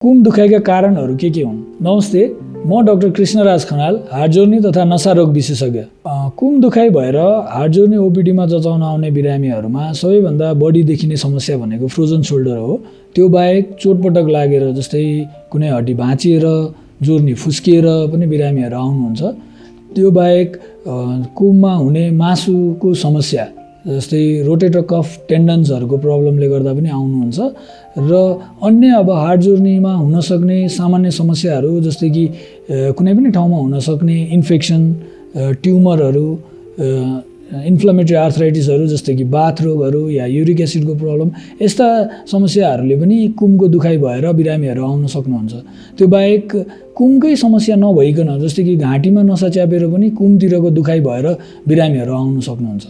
कुम दुखाइका कारणहरू के हुन्? नमस्ते, म डाक्टर कृष्णराज खनाल, हार्ट जोर्नी तथा नशा रोग विशेषज्ञ। कुम दुखाइ भएर हार्ट जोर्नी ओपीडीमा जचाउन आउने बिरामीहरूमा सबैभन्दा बढी देखिने समस्या भनेको फ्रोजन सोल्डर हो। त्यो बाहेक चोटपटक लागेर जस्तै कुनै हड्डी भाँचिएर, जोर्नी फुस्किएर पनि बिरामीहरू आउनुहुन्छ। त्यो बाहेक कुममा हुने मासुको समस्या जस्तै रोटेटर कफ टेन्डन्सहरूको प्रब्लमले गर्दा पनि आउनुहुन्छ। र अन्य अब हार्ट जोर्नीमा हुन सक्ने सामान्य समस्याहरू जस्तै कि कुनै पनि ठाउँमा हुन सक्ने इन्फेक्सन, ट्युमरहरू, इन्फ्लेमेटरी आर्थराइटिसहरू जस्तै कि बाथ रोगहरू या युरिक एसिडको प्रब्लम, यस्ता समस्याहरूले पनि कुमको दुखाइ भएर बिरामीहरू आउन सक्नुहुन्छ। त्यो बाहेक कुमकै समस्या नभइकन जस्तै कि घाँटीमा नसा च्यापेर पनि कुमतिरको दुखाइ भएर बिरामीहरू आउन सक्नुहुन्छ।